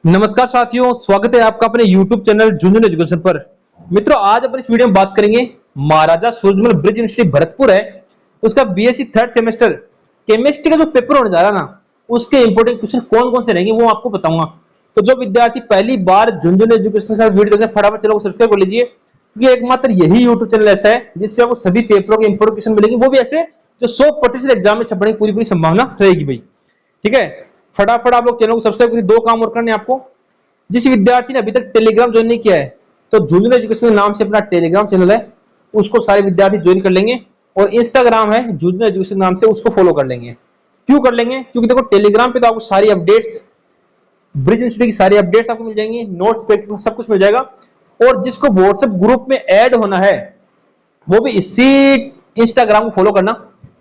नमस्कार साथियों, स्वागत है आपका अपने YouTube चैनल झुंझुनू एजुकेशन पर। मित्रों, आज अपन इस वीडियो में बात करेंगे महाराजा सूरजमल ब्रिज यूनिवर्सिटी भरतपुर है, उसका बीएससी थर्ड सेमेस्टर केमिस्ट्री का जो पेपर होने जा रहा है ना, उसके इंपोर्टेंट क्वेश्चन कौन कौन से रहेंगे वो आपको बताऊंगा। तो जो विद्यार्थी पहली बार झुंझुनू एजुकेशन के साथ वीडियो देख रहे हैं, फटाफट चैनल को सब्सक्राइब कर लीजिए, क्योंकि एकमात्र यही यूट्यूब चैनल ऐसा है जिसपे आपको सभी पेपरों के इंपोर्टेंट क्वेश्चन मिलेंगे, वो भी ऐसे जो 100% एग्जाम में छपने की पूरी पूरी संभावना रहेगी भाई। ठीक है, फटाफट आप लोग चैनल को सब्सक्राइब करिए। दो काम और करने आपको। जिस विद्यार्थी ने अभी तक टेलीग्राम ज्वाइन नहीं किया है, तो झुंझुनू एजुकेशन के नाम से अपना टेलीग्राम चैनल है, उसको सारे विद्यार्थी ज्वाइन कर लेंगे। और इंस्टाग्राम है झुंझुनू एजुकेशन नाम से, उसको फॉलो कर लेंगे। क्यों कर लेंगे? क्योंकि देखो, टेलीग्राम पे तो आपको सारी अपडेट्स, ब्रिज इंस्टीट्यूट की सारी अपडेट्स आपको मिल जाएंगी, नोट्स पे सब कुछ मिल जाएगा। और जिसको व्हाट्सएप ग्रुप में ऐड होना है, वो भी इसी इंस्टाग्राम को फॉलो करना।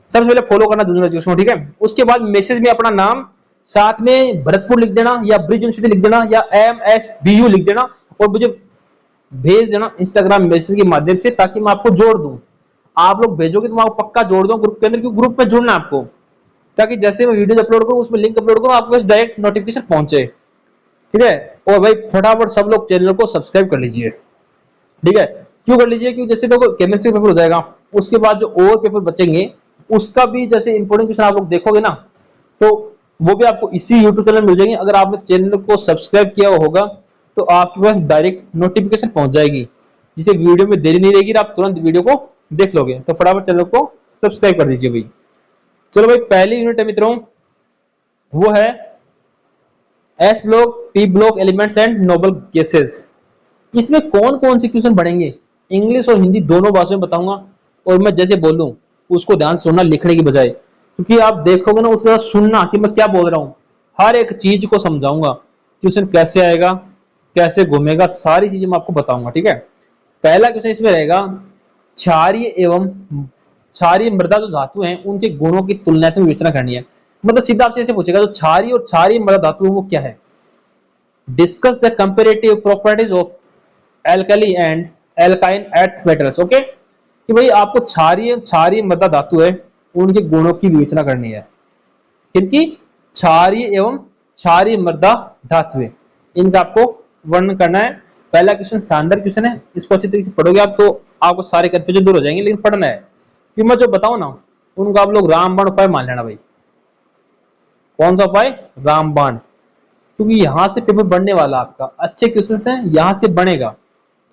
सबसे पहले फॉलो करना झुंझुनू एजुकेशन, ठीक है। उसके बाद मैसेज में अपना नाम, साथ में भरतपुर लिख देना, या ब्रिज यूनिवर्सिटी लिख देना, या MSBU लिख देना, और मुझे भेज देना इंस्टाग्राम मैसेज के माध्यम से, ताकि मैं आपको जोड़ दूं। आप लोग भेजोगे तो मैं आपको पक्का जोड़ दूं ग्रुप के अंदर, क्योंकि ग्रुप में जुड़ना है आपको, ताकि जैसे मैं वीडियो अपलोड करूं, उसमें लिंक अपलोड करूं, आपको बस डायरेक्ट नोटिफिकेशन पहुंचे। ठीक है। और भाई फटाफट सब लोग चैनल को सब्सक्राइब कर लीजिए। ठीक है। क्यों कर लीजिए? क्योंकि जैसे देखो, केमिस्ट्री पेपर हो जाएगा, उसके बाद जो और पेपर बचेंगे, उसका भी जैसे इंपोर्टेंट क्वेश्चन आप लोग देखोगे ना, तो वो भी आपको इसी यूट्यूब चैनल मिल जाएंगे। अगर आपने चैनल को सब्सक्राइब किया होगा, तो आपके पास डायरेक्ट नोटिफिकेशन पहुंच जाएगी, जिसे वीडियो में देरी नहीं रहेगी, आप तुरंत वीडियो को देख लोगे। तो फटाफट चैनल को सब्सक्राइब कर दीजिए भाई। चलो भाई, पहली यूनिट है मित्रों, वो है S block, P block elements and noble gases. इसमें कौन कौन से क्वेश्चन बढ़ेंगे, इंग्लिश और हिंदी दोनों भाषाओं में बताऊंगा। और मैं जैसे बोलूं उसको ध्यान से सुनना, लिखने की बजाय, क्योंकि आप देखोगे ना उसके बाद सुनना कि मैं क्या बोल रहा हूं। हर एक चीज को समझाऊंगा, क्वेश्चन कैसे आएगा, कैसे घूमेगा, सारी चीजें मैं आपको बताऊंगा। ठीक है। पहला क्वेश्चन इसमें रहेगा, क्षारीय एवं क्षारीय मृदा जो धातु हैं, उनके गुणों की तुलनात्मक विवेचना करनी है। मतलब सीधा आपसे ऐसे पूछेगा, जो क्षारीय और क्षारीय मृदा धातु है वो क्या है। Discuss the comparative properties of alkali and alkyne earth metals. Okay, कि भाई आपको क्षारीय क्षारीय मृदा धातु है, उनके गुणों की विवेचना करनी है। क्योंकि क्षारीय एवं क्षारीय मृदा धातु है, इनका आपको वर्णन करना है। पहला क्वेश्चन शानदार क्वेश्चन है, इसको अच्छी तरीके से पढ़ोगे आप तो आपको सारे कंफ्यूजन दूर हो जाएंगे। लेकिन पढ़ना है, कि मैं जो बताऊं ना, उनको आप लोग रामबाण उपाय मान लेना भाई। कौन सा उपाय? रामबाण। क्योंकि यहां से पेपर बढ़ने वाला आपका, अच्छे क्वेश्चन हैं, यहां से बनेगा।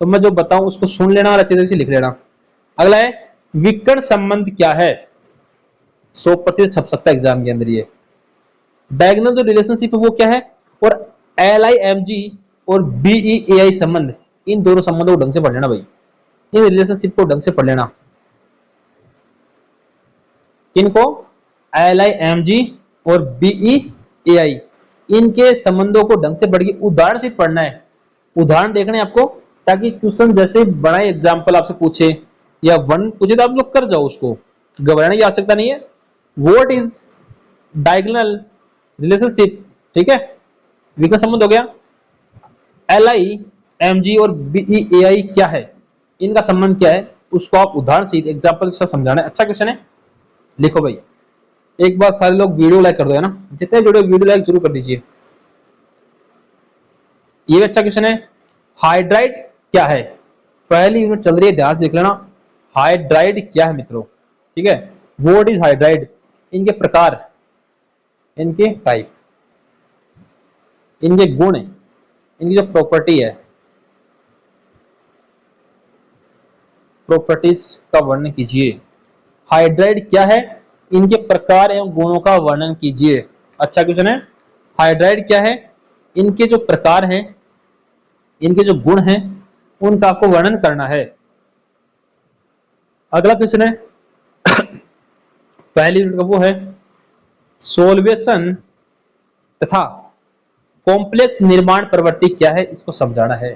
तो मैं जो बताऊं उसको सुन लेना और अच्छे तरीके से लिख लेना। अगला है, विकर्ण संबंध क्या है? 100% छप सकता है एग्जाम के अंदर ये। डायगोनल जो रिलेशनशिप है वो क्या है? और LIMG और BEAI संबंध, इन दोनों संबंधों को ढंग से पढ़ लेना भाई। इन रिलेशनशिप को ढंग से पढ़ लेना। किनको? LIMG और BEAI, इनके संबंधों को ढंग से पढ़ के उदाहरण से पढ़ना है। उदाहरण देखने आपको, ताकि क्वेश्चन जैसे बनाए एग्जाम्पल आपसे पूछे या वन पूछे तो आप लोग कर जाओ, उसको घबराने की आवश्यकता नहीं है। What is diagonal relationship? ठीक है, विकर्ण संबंध हो गया। LIMG और BEAI क्या है, इनका संबंध क्या है, उसको आप उदाहरण से एग्जाम्पल के साथ समझाना है। अच्छा क्वेश्चन है, लिखो भाई। एक बार सारे लोग वीडियो लाइक कर दो, है ना, जितने वीडियो लाइक जरूर कर दीजिए। ये भी अच्छा क्वेश्चन है। हाइड्राइड क्या है? पहली यूनिट चल रही है, ध्यान से देख लेना। हाइड्राइड क्या है मित्रों? ठीक है, व्हाट इज हाइड्राइड, इनके प्रकार, इनके टाइप, इनके गुण, इनकी जो प्रॉपर्टी है, प्रॉपर्टीज का वर्णन कीजिए। हाइड्राइड क्या है, इनके प्रकार एवं गुणों का वर्णन कीजिए। अच्छा क्वेश्चन है। हाइड्राइड क्या है, इनके जो प्रकार हैं, इनके जो गुण हैं, उनका आपको वर्णन करना है। अगला क्वेश्चन है, पहली यूनिट का वो है, सोल्वेशन तथा कॉम्प्लेक्स निर्माण प्रवृत्ति क्या है, इसको समझाना है।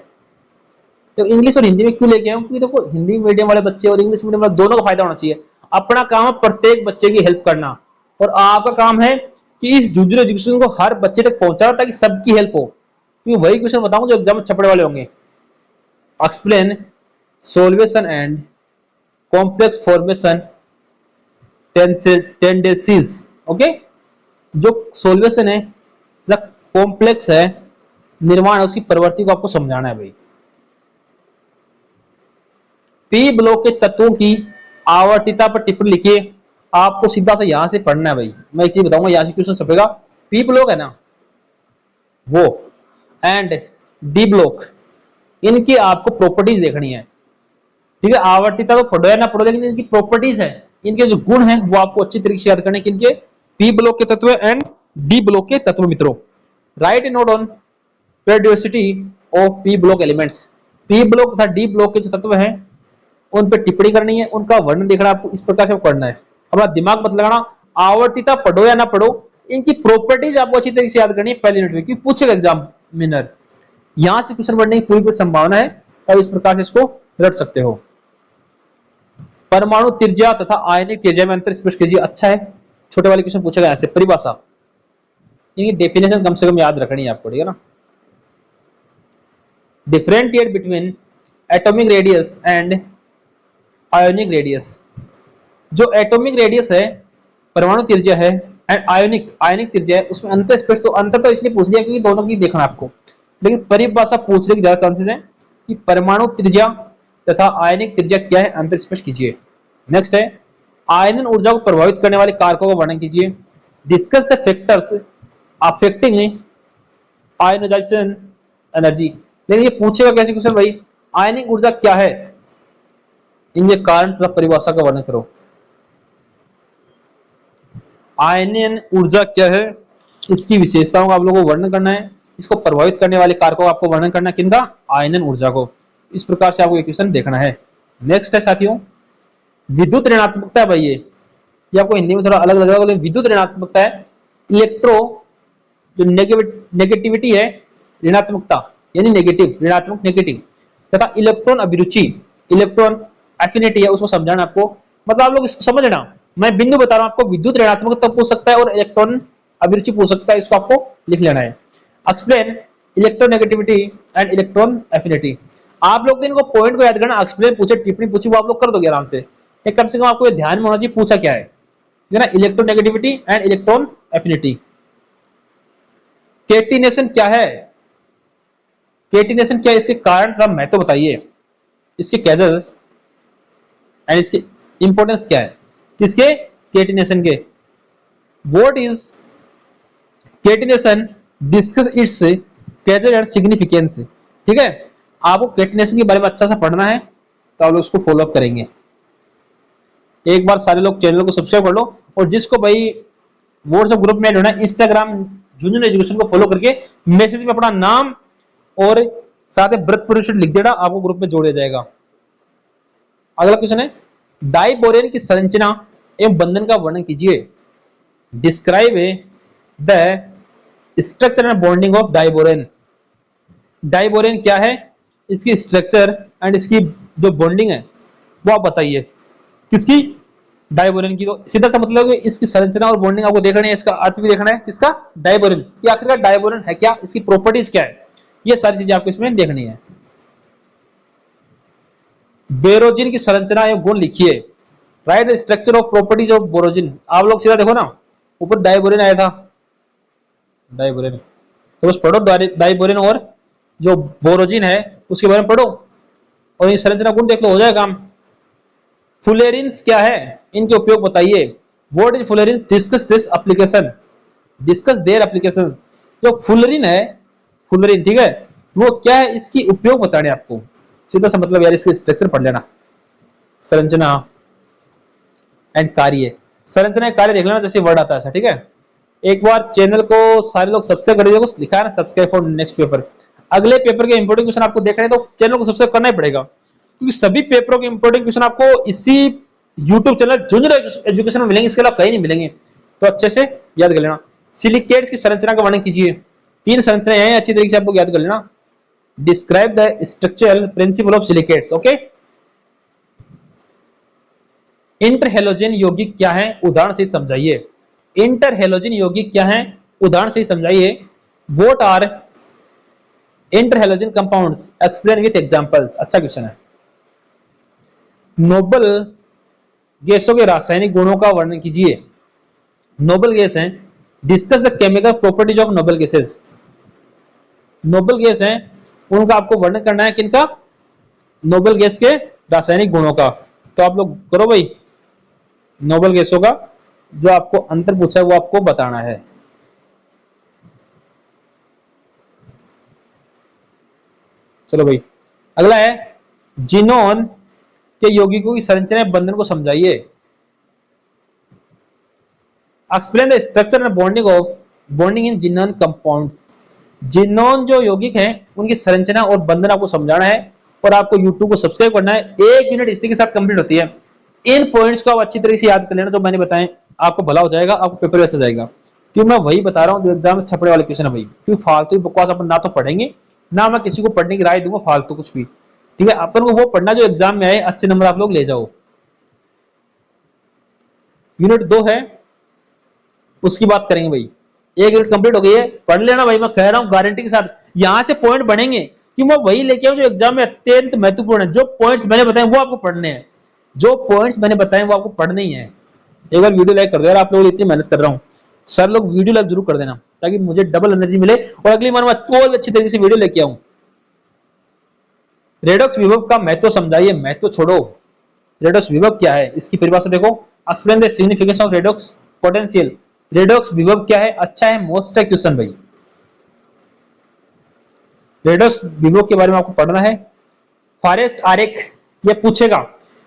तो इंग्लिश और हिंदी में क्यों लेके आया हूं? क्योंकि देखो, हिंदी मीडियम वाले बच्चे और इंग्लिश मीडियम वाले दोनों का फायदा होना चाहिए। अपना काम है प्रत्येक बच्चे की हेल्प करना, और आपका काम है कि इस झुंझुनू एजुकेशन को हर बच्चे तक पहुंचाना, ताकि सबकी हेल्प हो। क्योंकि वही क्वेश्चन बताऊंगा जो एग्जाम में छपड़े वाले होंगे। Explain solution and complex formation tendencies. Okay, जो सोल्वेशन है, कॉम्प्लेक्स है निर्माण है उसकी प्रवृत्ति को आपको समझाना है भाई। पी ब्लॉक के तत्वों की आवर्तिता पर टिप्पणी लिखिए। आपको सीधा से यहां से पढ़ना है भाई, मैं एक चीज बताऊंगा, यहां से क्वेश्चन छपेगा। पी ब्लॉक है ना वो एंड डी ब्लॉक, इनकी आपको प्रॉपर्टीज देखनी है। ठीक है, आवर्तिता तो पढ़ो या ना पढ़ो, लेकिन इनकी प्रॉपर्टीज है, इनके जो गुण है वो आपको अच्छी तरीके से याद करने के। इनके पी ब्लॉक के तत्व एंड डी ब्लॉक के तत्व मित्रों। Right A note on periodicity of P block elements. P block तथा डी ब्लॉक के जो तत्व हैं उन पर टिप्पणी करनी है, उनका वर्णन देखना आपको, इस प्रकार से करना है। अपना दिमाग मत लगाना, आवर्तिता पढ़ो या ना पढ़ो, इनकी प्रॉपर्टीज आपको अच्छी तरीके से याद करनी है पहले यूनिट में, क्योंकि पूछेगा एग्जामिनर। यहां से क्वेश्चन बनने की पूरी संभावना है, और इस प्रकार से इसको रट सकते हो। परमाणु त्रिज्या तथा आयनिक त्रिज्या में अंतर स्पष्ट कीजिए। अच्छा है, छोटे वाले क्वेश्चन पूछेगा ऐसे। परिभाषा, इनकी डेफिनेशन कम से कम याद रखनी है आपको, ठीक है ना। Differentiate between atomic radius and ionic radius. जो एटॉमिक रेडियस है, परमाणु त्रिज्या है, एंड आयोनिक त्रिज्या है, उसमें अंतर स्पष्ट, तो अंतर तो इसलिए पूछ लिया क्योंकि दोनों की देखना आपको, लेकिन परिभाषा पूछने की ज्यादा चांसेस है कि परमाणु त्रिज्या तथा आयनिक त्रिज्या क्या है, अंतर स्पष्ट कीजिए। नेक्स्ट है, आयनन ऊर्जा को प्रभावित करने वाले कारकों का वर्णन कीजिए। Discuss the factors affecting ionization energy. लेकिन ये पूछेगा कैसे क्वेश्चन भाई, आयनिक ऊर्जा क्या है, इनके कारण तथा परिभाषा का वर्णन करो। आयनियन ऊर्जा क्या है, इसकी विशेषताओं का आप लोगों को वर्णन करना है, इसको प्रभावित करने वाले कारकों का आपको वर्णन करना है, किनका, आयनियन ऊर्जा को। इस प्रकार से आपको क्वेश्चन देखना है। नेक्स्ट है साथियों, विद्युत ऋणात्मकता है भाई। ये आपको हिंदी में थोड़ा अलग लग रहा है, विद्युत ऋणात्मकता है इलेक्ट्रो जो नेगेटिविटी है, ऋणात्मकता यानी नेगेटिव, ऋणात्मक नेगेटिव, तथा इलेक्ट्रॉन अभिरुचि, इलेक्ट्रॉन एफिनिटी है, उसको समझाना आपको। मतलब आप लोग इसको समझ लेना, मैं बिंदु बता रहा हूं आपको, विद्युत ऋणात्मकता पूछ सकता है और इलेक्ट्रॉन अभिरुचि पूछ सकता है, इसको आपको लिख लेना है। Explain electronegativity and electron affinity. आप लोग इनको पॉइंट को याद करना, एक्सप्लेन पूछे, टिप्पणी पूछी, वो आप लोग कर दोगे आराम से। एक कम से कम आपको ये ध्यान में होना चाहिए पूछा क्या है ना, इलेक्ट्रोनेगेटिविटी एंड इलेक्ट्रॉन एफिनिटी। केटिनेशन क्या है, केटिनेशन क्या है, इसके कारण थोड़ा महत्व बताइए, इसके कैजेस एंड इसकी इंपॉर्टेंस क्या है, किसके, केटिनेशन के। What is catenation, discuss its causes and significance. ठीक है, आपको केटिनेशन के बारे में अच्छा सा पढ़ना है, तो आप लोग उसको फॉलो अप करेंगे। एक बार सारे लोग चैनल को सब्सक्राइब कर लो, और जिसको भाई व्हाट्सएप ग्रुप में होना है, इंस्टाग्राम झुंझुनू एजुकेशन को फॉलो करके मैसेज में अपना नाम और साथ में व्रत परिषद लिख देना, आपको ग्रुप में जोड़ दिया जाएगा। अगला क्वेश्चन है, डाइबोरेन की संरचना एवं बंधन का वर्णन कीजिए। Describe the structure and bonding of diborane. Diborane क्या है, इसकी स्ट्रक्चर एंड इसकी जो बॉन्डिंग है वो आप बताइए। किसकी, डाइबोरेन की। तो सीधा सा मतलब है इसकी संरचना और बॉन्डिंग आपको देखना है, इसका अर्थ भी देखना है, किसका, डाइबोरेन की। आखिरकार डाइबोरेन है क्या, इसकी प्रॉपर्टीज क्या है, ये सारी चीजें आपको इसमें देखनी है। बेरोजिन की संरचना एवं गुण लिखिए। Write the structure of properties of borazine. आप लोग सीधा देखो ना, ऊपर डाइबोरेन आया था, डाइबोरेन, तो बस पढ़ो डाइबोरेन और जो बोरोजिन है उसके बारे में पढ़ो, और ये संरचना गुण देख लो, हो जाएगा काम। फुलेरिन्स क्या है, इनके उपयोग बताइए। What is fullerenes, discuss this application, discuss their application. जो फुलरिन है, फुलरिन, ठीक है, वो क्या है, इसकी उपयोग बताने आपको। सीधा सा मतलब यार, इसके स्ट्रक्चर पढ़ लेना, संरचना एंड कार्य। संरचना कार्य देख लेना, जैसे वर्ड आता है, ठीक है। एक बार चैनल को सारे लोग सब्सक्राइब कर दीजिए, लिखा है ना सब्सक्राइब फॉर नेक्स्ट पेपर। अगले पेपर के इंपोर्टेंट क्वेश्चन आपको देखना है तो चैनल को सब्सक्राइब करना ही पड़ेगा, क्योंकि सभी पेपरों के इंपोर्टेंट क्वेश्चन आपको इसी यूट्यूब चैनल झुंझुनू एजुकेशन में मिलेंगे, इसके अलावा कहीं नहीं मिलेंगे। तो अच्छे से याद कर लेना। सिलिकेट्स की संरचना का वर्णन कीजिए। 3 संरचनाएं हैं, अच्छी तरीके से आपको याद कर लेना। Describe the structural principle of silicates. Okay, interhalogen यौगिक क्या है, उदाहरण से समझाइए। इंटरहेलोजन यौगिक क्या है, उदाहरण से समझाइए। What are interhalogen compounds, explain with examples. अच्छा क्वेश्चन है। नोबल गैसों के रासायनिक गुणों का वर्णन कीजिए। नोबल गैस हैं, discuss the chemical properties of noble gases. Noble gas हैं उनका आपको वर्णन करना है, किनका? नोबल गैस के रासायनिक गुणों का। तो आप लोग करो भाई, नोबल गैसों का जो आपको अंतर पूछा है वो आपको बताना है। चलो भाई, अगला है जिनोन के यौगिकों की संरचना बंधन को समझाइए। Explain the structure and bonding in xenon compounds. Xenon जो यौगिक हैं उनकी संरचना और बंधन आपको समझाना है, और आपको YouTube को सब्सक्राइब करना है। 1 मिनट इसी के साथ कंप्लीट होती है। इन पॉइंट्स को आप अच्छी तरीके से याद कर लेना जो मैंने बताए, आपको भला हो जाएगा, आपको पेपर भी अच्छा जाएगा। क्योंकि मैं वही बता रहा हूँ जो एग्जाम में छपड़े वाले क्वेश्चन है भाई। क्योंकि फालतू बकवास अपन ना तो पढ़ेंगे, ना मैं किसी को पढ़ने की राय दूंगा फालतू कुछ भी। ठीक है, अपन को वो पढ़ना जो एग्जाम में आए, अच्छे नंबर आप लोग ले जाओ। यूनिट 2 है, उसकी बात करेंगे भाई। 1 यूनिट कंप्लीट हो गई है, पढ़ लेना भाई, मैं कह रहा हूँ गारंटी के साथ। यहां से पॉइंट बनेंगे कि मैं वही लेके आऊं जो एग्जाम में अत्यंत महत्वपूर्ण है। जो पॉइंट्स मैंने बताए वो आपको पढ़ने हैं, जो पॉइंट्स मैंने बताए वो आपको पढ़ने ही है। एक बार वीडियो लाइक कर दो यार, आप लोग इतनी मेहनत कर रहा हूँ। सर लोग वीडियो लाइक जरूर कर देना, ताकि मुझे डबल एनर्जी मिले और अगली बार मैं और अच्छी तरीके से वीडियो लेके आऊं। रेडॉक्स विभव का महत्व समझाइए। महत्व छोड़ो, रेडॉक्स विभव क्या है इसकी परिभाषा देखो। Explain the signification of redox potential. Redox विभव क्या है? अच्छा है, मोस्ट है क्वेश्चन भाई। रेडॉक्स विभव के बारे में आपको पढ़ना है। फॉरेस्ट आरेख ये पूछेगा,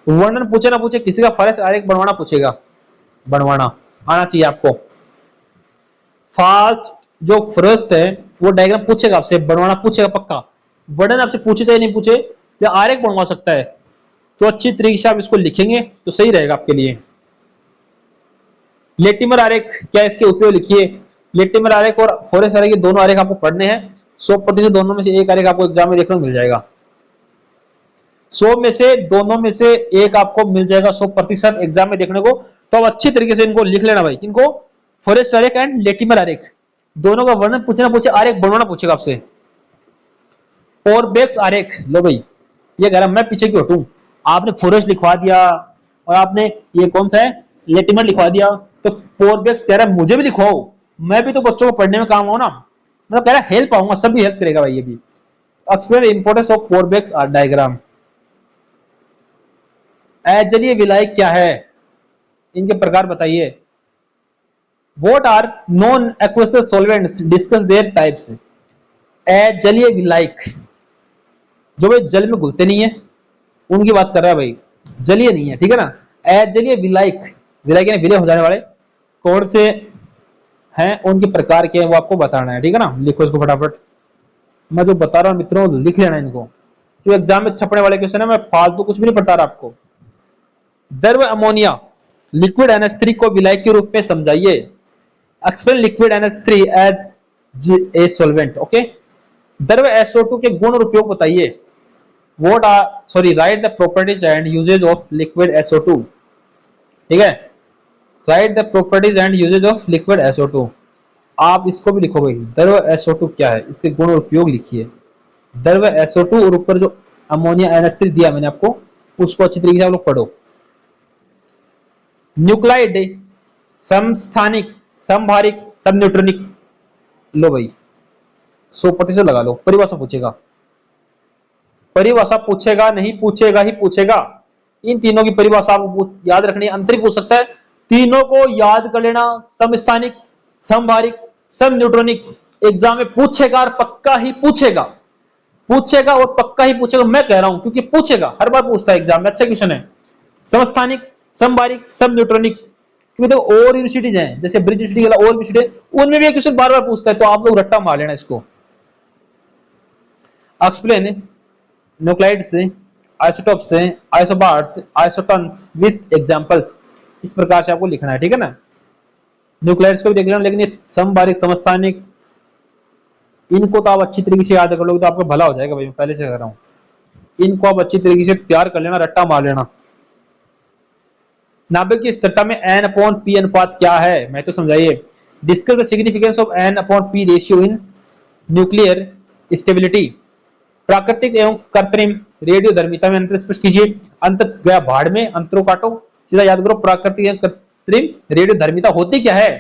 वर्णन पूछे ना पूछे, किसी का फॉरेस्ट आरेख बनवाना पूछेगा, बनवाना आना चाहिए आपको। फास्ट जो फॉरेस्ट है वो डायग्राम पूछेगा आपसे, बनवाना पूछेगा पक्का। वर्णन आपसे पूछे चाहे नहीं पूछे, या आरेख बनवा सकता है, तो अच्छी तरीके से आप इसको लिखेंगे तो सही रहेगा आपके लिए। लेटिमर आरेख क्या है, इसके उपयोग लिखिए। लेटिमर आरेख और फॉरेस्ट आरेख दोनों आरेख आपको पढ़ने हैं। 100% दोनों में से एक आरेख आपको एग्जाम में देखने को मिल जाएगा। 100 में से दोनों में से एक आपको मिल जाएगा 100% एग्जाम में देखने को। तो आप अच्छी तरीके से इनको लिख लेना भाई। किनको? फॉरेस्ट आरेख एंड लेटिमर आरेख, दोनों का वर्णन पूछना पूछे, आरेख बनवाना पूछेगा आपसे। पोरबेक्स आरेख, लो भाई ये कह रहा मैं पीछे क्यों हटूं, आपने फॉरेस्ट लिखवा दिया और आपने ये कौन सा है लेटिमर लिखवा दिया, तो पोरबेक्स कह रहा है मुझे भी लिखवाओ, मैं भी तो बच्चों को पढ़ने में काम आऊं ना। मतलब कह रहा है हेल्प आऊंगा, सब भी हेल्प करेगा भाई ये भी। Explain the importance of Pourbaix diagram. अजलीय विलायक क्या है, इनके प्रकार बताइए। What are non aqueous solvents, discuss their types. अजलीय विलायक जो भाई जल में घुलते नहीं है उनकी बात कर रहा है भाई, जलीय नहीं है, ठीक है ना। अजलीय विलायक, विलायक यानी विलय हो जाने वाले, कौन से हैं, उनके प्रकार के हैं वो आपको बताना है, ठीक है ना। लिखो इसको फटाफट, मैं जो बता रहा हूं मित्रों लिख लेना इनको, जो एग्जाम में छपने वाले क्वेश्चन है, मैं फालतू कुछ भी नहीं पढ़ता रहा आपको। द्रव अमोनिया लिक्विड NH3 को विलायक के रूप में समझाइए। Explain liquid NH3 as a solvent. Okay, द्रव SO2 के गुण और उपयोग बताइए। What are write the properties and uses of liquid SO2। ठीक है, write the properties and uses of liquid SO2। आप इसको भी लिखो भाई, द्रव SO2 क्या है, इसके गुण और उपयोग लिखिए। द्रव SO2 और ऊपर जो अमोनिया NH3 दिया मैंने आपको, उसको अच्छी तरीके से आप लोग पढ़ो। न्यूक्लाइड समस्थानिक, समभारिक, सबन्यूट्रॉनिक, लो भाई 100% लगा लो। परिभाषा पूछेगा, परिभाषा पूछेगा, नहीं पूछेगा ही पूछेगा। इन तीनों की परिभाषा आपको याद रखनी है, अंतर पूछ सकता है, तीनों को याद कर लेना। समस्थानिक, समभारिक, सबन्यूट्रॉनिक एग्जाम में पूछेगा और पक्का ही पूछेगा, पूछेगा और पक्का ही पूछेगा। मैं कह रहा हूं क्योंकि पूछेगा, हर बार पूछता है एग्जाम में, अच्छा क्वेश्चन है। समस्थानिक, समभारिक, सबन्यूट्रॉनिक, क्योंकि देखो और यूनिवर्सिटीज हैं जैसे ब्रिज यूनिवर्सिटी और यूनिवर्सिटी, उनमें भी क्वेश्चन बार बार पूछता है, तो आप लोग रट्टा मार लेना इसको। Explain nuclides, isotopes, isobars, isotones with examples, इस प्रकार से आपको लिखना है, ठीक है ना। न्यूक्लाइड्स को भी देख लेना, लेकिन ये समभारिक, समस्थानिक, इनको तो आप अच्छी तरीके से याद कर लोगे तो आपका भला हो जाएगा भाई, मैं पहले से कह रहा हूं। इनको आप अच्छी तरीके से तैयार कर लेना, रट्टा मार लेना। नाभिक की स्थिरता में N/P अनुपात क्या है, मैं तो समझाइए। Discuss the significance of N/P ratio in nuclear stability. प्राकृतिक एवं कृत्रिम रेडियोधर्मिता में अंतर स्पष्ट कीजिए। अंत गया भाड़ में, अंतरों काटो, सीधा याद करो। प्राकृतिक एवं कृत्रिम रेडियोधर्मिता होती क्या है,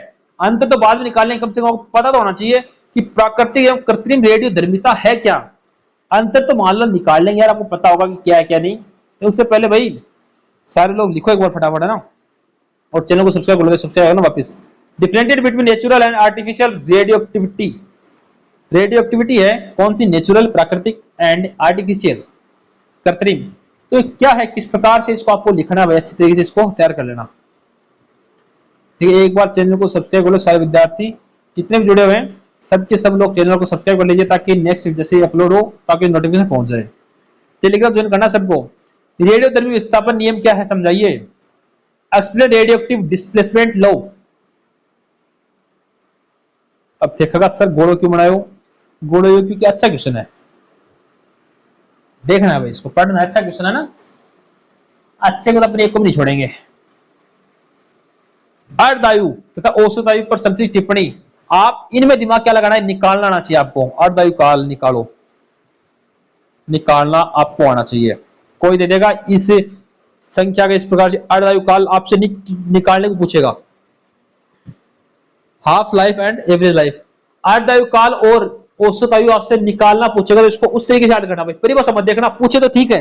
अंत तो बाद में निकालने, कम से कम पता तो होना चाहिए कि प्राकृतिक एवं कृत्रिम रेडियोधर्मिता है क्या। अंतर तो मान लो निकाल लेंगे यार, आपको पता होगा कि क्या है क्या नहीं। तो उससे पहले भाई सारे लोग लिखो एक बार फटाफट, है ना, और चैनल को सब्सक्राइब कर लो, सब्सक्राइब ना वापस। Differentiate between natural and artificial radio activity. Radio activity है कौन सी, नेचुरल प्राकृतिक एंड आर्टिफिशियल कृत्रिम। तो क्या है, किस प्रकार से इसको आपको लिखना है, अच्छी तरीके से इसको तैयार कर लेना। ठीक है, एक बार चैनल को सब्सक्राइब कर लो, सारे विद्यार्थी जितने भी जुड़े हुए हैं सबके सब लोग चैनल को सब्सक्राइब कर लीजिए, ताकि नेक्स्ट जैसे अपलोड हो ताकि नोटिफिकेशन पहुंच जाए। टेलीग्राम ज्वाइन करना सबको। रेडियोधर्मी विस्थापन नियम क्या है समझाइए। Explain radio active displacement law. अब देखेगा सर गोड़ो क्यों बनाए हो, गोड़ो क्योंकि अच्छा क्वेश्चन है, देखना है भाई, इसको पढ़ना, अच्छा क्वेश्चन है ना, अच्छे को अपने एक को भी नहीं छोड़ेंगे। अर्धआयु तथा औसत आयु पर संक्षिप्त टिप्पणी। आप इनमें दिमाग क्या लगाना है, निकालना आना चाहिए आपको। अर्धआयु काल निकालो, निकालना आपको आना चाहिए। कोई दे देगा इस संख्या का इस प्रकार से अर्धआयु काल आपसे निकालने को पूछेगा। Half life and average life, अर्धआयु काल और औसत आयु आपसे निकालना पूछेगा, तो इसको उस तरीके से याद करना भाई, परिभाषा मत देखना, पूछे तो ठीक है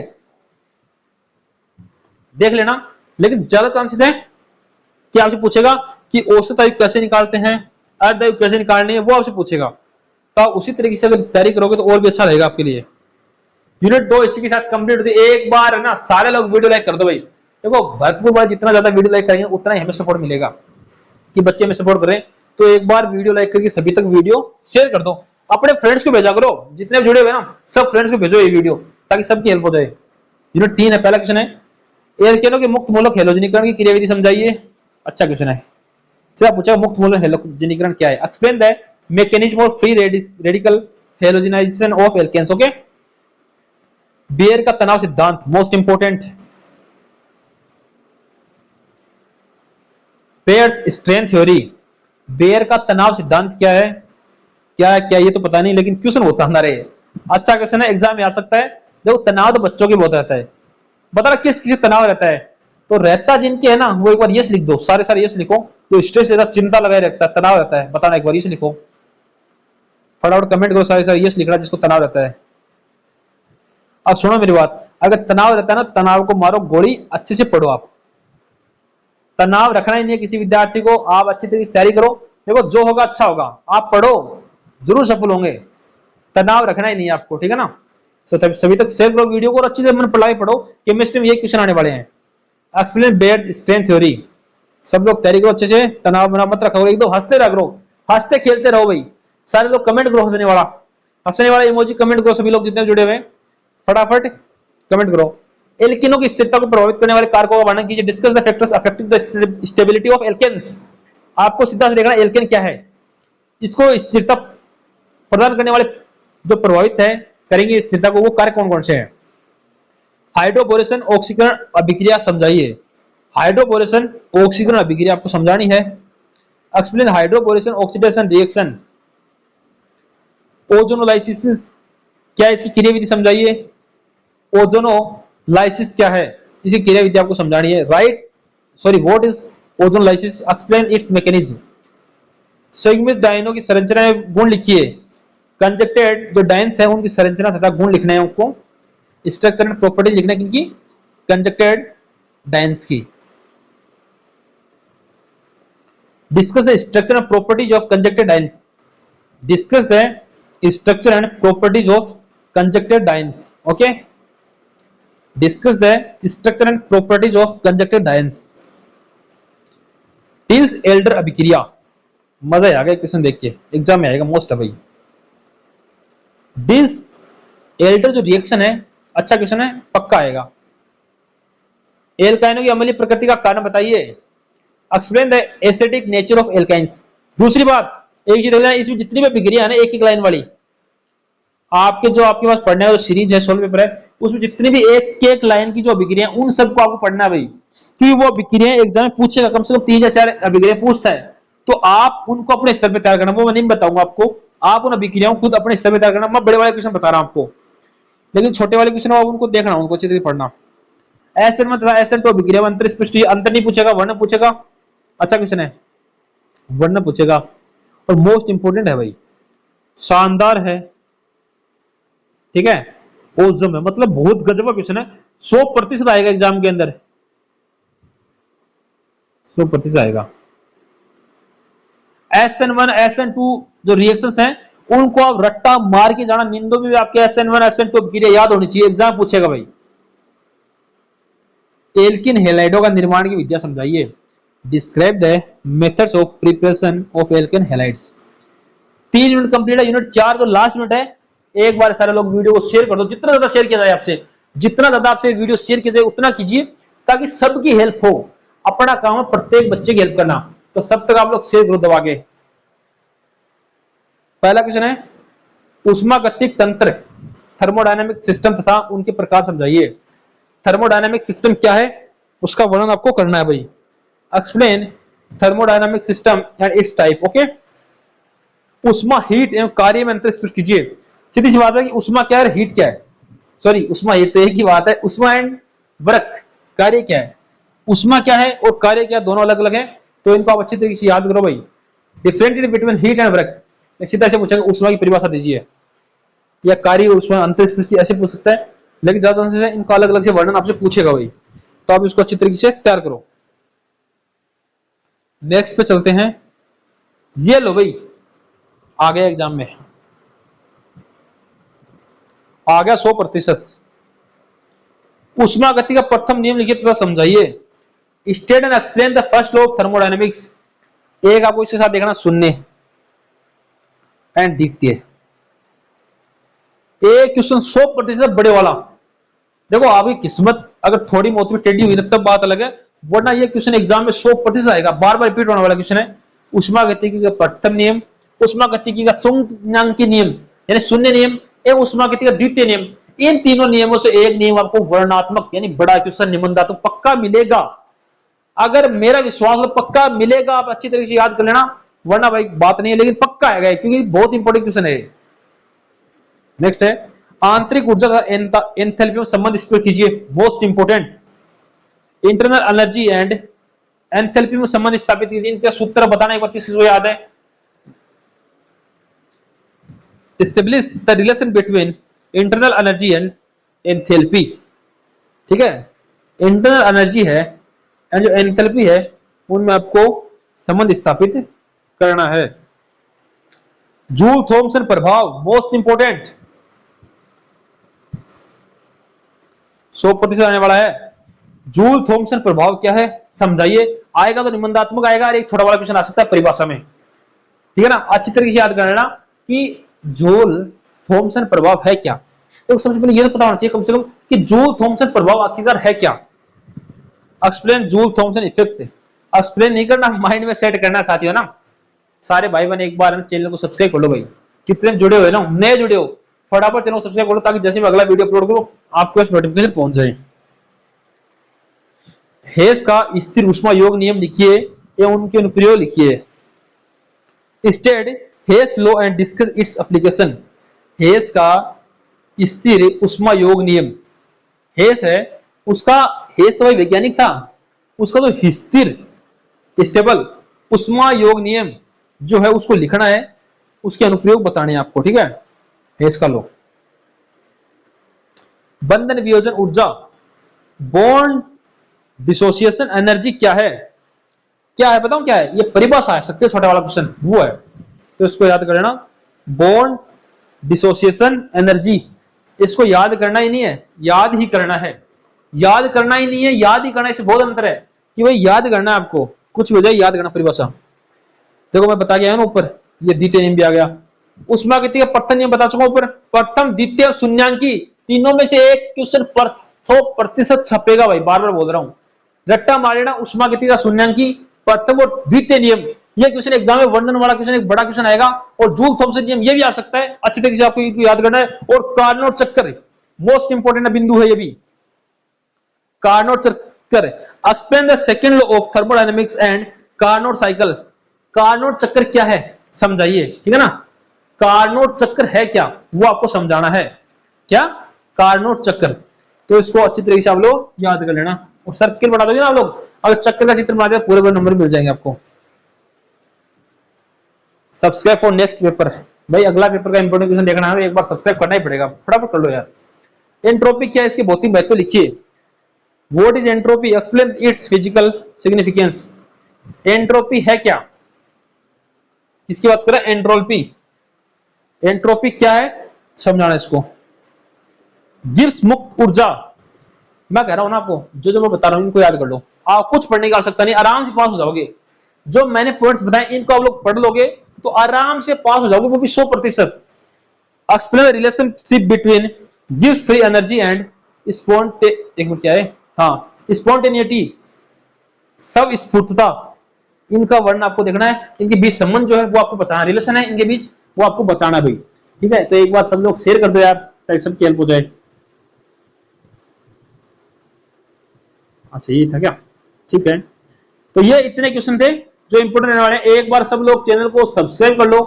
देख लेना, लेकिन ज्यादा चांसेस है कि आपसे पूछेगा कि औसत आयु कैसे निकालते हैं, अर्धआयु कैसे निकालनी है, वो आपसे पूछेगा। तो आप उसी तरीके से अगर तैयारी करोगे तो और भी अच्छा रहेगा आपके लिए। यूनिट 2 इसी के साथ कंप्लीट होती है। एक बार है ना सारे लोग वीडियो लाइक कर दो भाई, देखो भरपूर बार जितना ज्यादा वीडियो लाइक करेंगे उतना ही हमें सपोर्ट मिलेगा कि बच्चे हमें सपोर्ट करें। तो एक बार वीडियो लाइक करके सभी तक वीडियो शेयर कर दो, अपने फ्रेंड्स को भेजा करो, जितने जुड़े हुए ना सब फ्रेंड्स को भेजो ये वीडियो, ताकि सबकी हेल्प हो जाए। यूनिट 3 है, पहला क्वेश्चन है एल्केनो के मुक्त मूलक हेलोजनीकरण की क्रियाविधि समझाइए। अच्छा क्वेश्चन है, सिर्फ पूछा मुक्त मूलक हेलोजनीकरण क्या है। Explain the mechanism of free radical halogenization of alkanes. Okay, Baeyer का तनाव सिद्धांत most important. Baeyer's strain theory, Baeyer का तनाव सिद्धांत क्या है, क्या ये तो पता नहीं, लेकिन क्वेश्चन बहुत शानदार है, अच्छा क्वेश्चन है, एग्जाम में आ सकता है। देखो तनाव तो बच्चों के बहुत रहता है, बता रहा किस किस तनाव रहता है, तो रहता जिनके है ना वो एक बार यस लिख दो, सारे सारे यस लिखो। तो स्ट्रेस रहता, चिंता लगाए रहता है, तनाव रहता है, बताना एक बार यस लिखो, फटाफट कमेंट करो सारे सारे यस लिखना जिसको तनाव रहता है। अब सुनो मेरी बात, अगर तनाव रहता है ना तनाव को मारो गोली, अच्छे से पढ़ो आप, तनाव रखना ही नहीं है किसी विद्यार्थी को, आप अच्छी तरीके से तैयारी करो, देखो जो होगा अच्छा होगा, आप पढ़ो जरूर सफल होंगे, तनाव रखना ही नहीं है आपको, ठीक है ना। सभी तक शेयर करो वीडियो को और अच्छी तरह पढ़ाई पढ़ो, केमिस्ट्री में ये क्वेश्चन आने वाले हैं। एक्सप्लेन बेयर स्ट्रेंथ थ्योरी, सब लोग तैयारी करो अच्छे से, तनाव बना मत रखो, एकदम हंसते रहो, हंसते खेलते रहो भाई, सारे लोग कमेंट करो हंसने वाला इमोजी कमेंट करो, सभी लोग जितने जुड़े हुए फटाफट कमेंट करो। एल्केनों की स्थिरता को प्रभावित करने वाले कारकों का वर्णन कीजिए। Discuss the factors affecting the stability of alkenes. आपको सीधा से देखना एल्केन क्या है, इसको स्थिरता प्रदान करने वाले जो प्रभावित है करेंगे स्थिरता को, वो कार्य कौन कौन से हैं। हाइड्रोबोरेशन ऑक्सीकरण अभिक्रिया समझाइए। हाइड्रोबोरेशन ऑक्सीकरण अभिक्रिया आपको समझानी है। Explain hydroboration oxidation reaction. Ozonolysis क्या है, इसकी क्रियाविधि समझाइए। ओजोनोलाइसिस क्या है, इसकी क्रियाविधि आपको समझानी है। What is ozonolysis, explain it's mechanism. संयुग्मित डायनों की संरचना गुण लिखिए। कंजक्टेड जो डायन्स है उनकी संरचना तथा गुण लिखने हैं आपको, स्ट्रक्चर एंड प्रॉपर्टीज लिखना है किनकी, कंजक्टेड डायन्स की। Discuss the structure and properties of conjugated dienes. Discuss the structure and properties of conjugated dienes. Okay, discuss the structure and properties of conjugated dienes. Diels Alder अभिक्रिया, मजा आ गया question देख के, exam में आएगा, most है भाई। डिस एल्डर जो रिएक्शन है, अच्छा क्वेश्चन है, पक्का आएगा। एल्काइनों की अम्लीय प्रकृति का कारण बताइए। Explain the acidic nature of alkynes. दूसरी बात, एक चीज देखना, इसमें जितनी भी अभिक्रिया है ना एक एक लाइन वाली, आपके पास पढ़ने का जो सीरीज है सोल्व पेपर है, उसमें जितनी भी एक एक लाइन की जो अभिक्रिया उन सबको आपको पढ़ना है भाई, क्योंकि वो अभिक्रिया एग्जाम में पूछेगा, कम से कम 3 या 4 अभिक्रिया पूछता है, तो आप उनको अपने स्तर पर तैयार करना, वो मैं नहीं बताऊंगा आपको, आप उन अभिक्रियाओं खुद अपने स्तर पर तैयार करना। मैं बड़े वाले क्वेश्चन बता रहा हूं आपको, लेकिन छोटे वाले क्वेश्चन आप उनको देखना, उनको अच्छी तरह पढ़ना। एसिड में एसिड तो अभिक्रिया में अंतर स्पष्ट, अंतर नहीं पूछेगा, वर्ण पूछेगा, अच्छा क्वेश्चन है, वर्ण पूछेगा। और मोस्ट इंपोर्टेंट है भाई, शानदार है, ठीक है। ओजम है, मतलब बहुत गजब का क्वेश्चन है, 100% आएगा एग्जाम के अंदर, 100% आएगा। SN1 SN2 जो रिएक्शंस हैं उनको आप रट्टा मार के जाना, निंदो में भी आपके SN1 SN2 क्रिया याद होनी चाहिए, एग्जाम पूछेगा भाई। एल्किन हैलाइडों का निर्माण की विद्या समझाइए। Describe the methods of preparation of एल्किन हैलाइड्स। 3 मिनट कंप्लीट है, यूनिट 4 जो लास्ट मिनट है। एक बार सारे लोग वीडियो को शेयर कर दो, जितना ज्यादा शेयर किया जाए आपसे, जितना ज्यादा आपसे वीडियो शेयर किया जाए उतना कीजिए, ताकि सबकी हेल्प हो। अपना काम है प्रत्येक बच्चे की हेल्प करना, तो सब तक आप लोग शेयर करो दबा के। पहला क्वेश्चन है उष्मागतिक तंत्र, थर्मोडायनामिक सिस्टम तथा उनके प्रकार समझाइए। थर्मोडायनामिक सिस्टम क्या है उसका वर्णन आपको करना है भाई। Explain thermodynamic system and it's type. Okay, उष्मा हीट एवं कार्य में अंतर स्पष्ट कीजिए। सीधी सी बात है कि उष्मा क्या है, हीट क्या है। सॉरी, उष्मा ये तो एक ही बात है, उष्मा एंड वर्क, कार्य क्या है। उष्मा क्या है और कार्य क्या, दोनों अलग अलग है, तो इनको आप अच्छी तरीके से याद करो भाई। Different between heat and work, सीधा से पूछेगा उष्मा की परिभाषा दीजिए, या कार्य उष्मा अंतर स्पष्ट ऐसे पूछ सकता है, लेकिन ज्यादा चांसेस है इनका अलग अलग से वर्णन आपसे पूछेगा भाई, तो आप इसको अच्छी तरीके से तैयार करो। नेक्स्ट पे चलते हैं। ये लो भाई, आ गया एग्जाम में, आ गया 100%। उष्मा गति का प्रथम नियम लिखिए तथा समझाइए। State and explain the first law of thermodynamics. एक आपको इसके साथ देखना, शून्य एंड द्वितीय। एक क्वेश्चन 100% बड़े वाला। देखो आपकी किस्मत अगर थोड़ी बहुत भी टेढ़ी हुई ना तब बात अलग है, वरना ये क्वेश्चन एग्जाम में 100% आएगा, बार बार रिपीट होने वाला क्वेश्चन है। उष्मागतिकी का प्रथम नियम, उष्मागतिकी का शून्याङ्की नियम यानी शून्य नियम, एवं उष्मागतिकी का द्वितीय नियम। इन तीनों नियमों से एक नियम आपको वर्णनात्मक यानी बड़ा क्वेश्चन निबंधात्मक पक्का मिलेगा। अगर मेरा विश्वास हो पक्का मिलेगा, आप अच्छी तरीके से याद कर लेना, वरना भाई बात नहीं है, लेकिन पक्का आएगा क्योंकि बहुत इंपॉर्टेंट क्वेश्चन है। नेक्स्ट है आंतरिक ऊर्जा का एंथैल्पी में संबंध स्पष्ट कीजिए। Most important, internal energy and enthalpy में संबंध स्थापित कीजिए। इनका सूत्र बताना एक बार किसी को याद है। Establish the relation between internal energy and enthalpy. ठीक है, इंटरनल एनर्जी है एंड जो एंथैल्पी है उनमें आपको संबंध स्थापित करना है। जूल थॉमसन प्रभाव, मोस्ट इंपोर्टेंट, 100% आने वाला है। जूल थॉमसन प्रभाव क्या है समझाइए। आएगा तो निबंधात्मक आएगा, और एक छोटा वाला क्वेश्चन आ सकता है परिभाषा में, ठीक है ना। अच्छी तरीके से याद कर लेना कि जूल थॉमसन प्रभाव है क्या। तो सबसे पहले ये तो पता होना चाहिए कम से कम कि जूल थॉमसन प्रभाव आखिरकार है क्या। Explain Joule Thomson effect. Explain नहीं करना, माइंड में सेट करना साथियों ना। सारे भाई बहन एक बार चैनल को सब्सक्राइब कर लो भाई, कितने जुड़े हुए ना, नए जुड़े हो फटाफट चैनल को सब्सक्राइब करो, ताकि जैसे मैं अगला वीडियो अपलोड करूं आपको नोटिफिकेशन पहुंच जाए। हेस का स्थिर ऊष्मा योग नियम लिखिए या उनके अनुप्रयोग लिखिए। State Hess law and discuss its application. Hess का स्थिर ऊष्मा योग नियम, हेस है उसका, हेस तो भाई वैज्ञानिक था, उसका तो स्थिर स्टेबल ऊष्मा योग नियम जो है उसको लिखना है, उसके अनुप्रयोग बताने हैं आपको, ठीक है। हेस का लॉ। बंधन वियोजन ऊर्जा, बॉन्ड डिसोसिएशन एनर्जी क्या है, क्या है बताऊं क्या है, ये परिभाषा है, सकते छोटा वाला क्वेश्चन वो है, तो इसको याद कर लेना। बॉन्ड डिसोसिएशन एनर्जी, इसको याद करना ही नहीं है, याद ही करना है। याद करना ही नहीं है, याद ही करना, इससे बहुत अंतर है कि भाई याद करना है आपको, कुछ भी हो जाए याद करना परिभाषा। देखो मैं बता गया है ना ऊपर, ये द्वितीय नियम भी आ गया। उष्मागतिकी का प्रथम नियम बता चुका ऊपर, प्रथम द्वितीय शून्याङ्की, तीनों में से एक क्वेश्चन 100% छपेगा भाई, बार बार बोल रहा हूं, रट्टा मारेना। उष्मागतिकी का शून्याङ्की प्रथम और द्वितीय नियम, ये क्वेश्चन एग्जाम में वर्णन वाला क्वेश्चन, एक बड़ा क्वेश्चन आएगा। और जूल थॉमसन नियम ये भी आ सकता है, अच्छी तरीके से आपको याद करना है। और कार्नोट चक्कर मोस्ट इंपोर्टेंट बिंदु है ये भी, कार्नोट चक्कर। Explain the second law of thermodynamics and Carnot cycle. Carnot चक्कर क्या है समझाइए, ठीक है ना। कार्नोट चक्कर है क्या वो आपको समझाना है, क्या कार्नोट चक्कर, तो इसको अच्छी तरीके से आप लोग याद कर लेना। और सर्किल बना दोगे ना आप लोग, अगर चक्कर का चित्र बना दिया पूरे नंबर मिल जाएंगे आपको। Subscribe for next paper. भाई अगला पेपर का इंपोर्टेंट क्वेश्चन देखना है तो एक बार सब्सक्राइब करना ही पड़ेगा, फटाफट कर लो यार। एंट्रोपी क्या है, इसकी भौतिक महत्व लिखिए। What is entropy, explain it's physical significance. Entropy है क्या, किसकी बात करें, एंट्रोपी। एंट्रोपी क्या है समझाना इसको। गिब्स मुक्त ऊर्जा, मैं कह रहा हूं ना आपको, जो जो मैं बता रहा हूं इनको याद कर लो, आप कुछ पढ़ने की आवश्यकता नहीं, आराम से पास हो जाओगे। जो मैंने पॉइंट्स बताए इनको आप लोग पढ़ लोगे तो आराम से पास हो जाओगे, वो भी 100%। एक्सप्लेन रिलेशनशिप बिटवीन गिव्स फ्री एनर्जी एंड स्पॉन्टे, एक मिनट क्या है, हाँ, स्पॉन्टेनिटी, सब स्फूर्तता, इनका वर्ण आपको देखना है, इनके बीच संबंध जो है वो आपको बताना, रिलेशन है इनके बीच वो आपको बताना भाई। ठीक है, तो एक बार सब लोग शेयर कर दो यार ताकि सबकी हेल्प हो जाए। अच्छा ये था क्या, ठीक है। तो ये इतने क्वेश्चन थे जो इंपोर्टेंट रहने वाले हैं। एक बार सब लोग चैनल को सब्सक्राइब कर लो,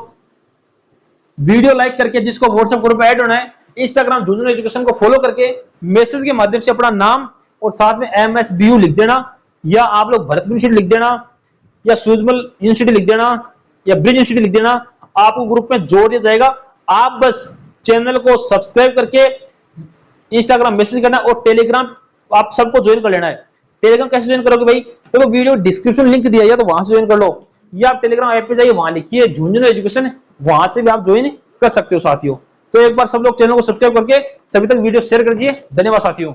वीडियो लाइक करके, जिसको व्हाट्सएप ग्रुप में ऐड होना है, इंस्टाग्राम झुंझुनू एजुकेशन को फॉलो करके मैसेज के माध्यम से अपना नाम और साथ में MSBU लिख देना, या आप लोग भरत यूनिवर्सिटी लिख देना, या सूरजमल यूनिवर्सिटी लिख देना, या ब्रिज यूनिवर्सिटी लिख देना, आपको ग्रुप में जोड़ दिया जाएगा। आप बस चैनल को सब्सक्राइब करके इंस्टाग्राम मैसेज करना और टेलीग्राम आप सबको ज्वाइन कर लेना है। टेलीग्राम कैसे ज्वाइन करोगे भाई, तो वीडियो डिस्क्रिप्शन लिंक दिया है तो वहां से ज्वाइन कर लो, या आप टेलीग्राम ऐप पे जाइए, वहां लिखिए झुंझुनू एजुकेशन, वहां से भी आप ज्वाइन कर सकते हो साथियों। तो एक बार सब लोग चैनल को सब्सक्राइब करके सभी तक वीडियो शेयर कर दीजिए। धन्यवाद साथियों।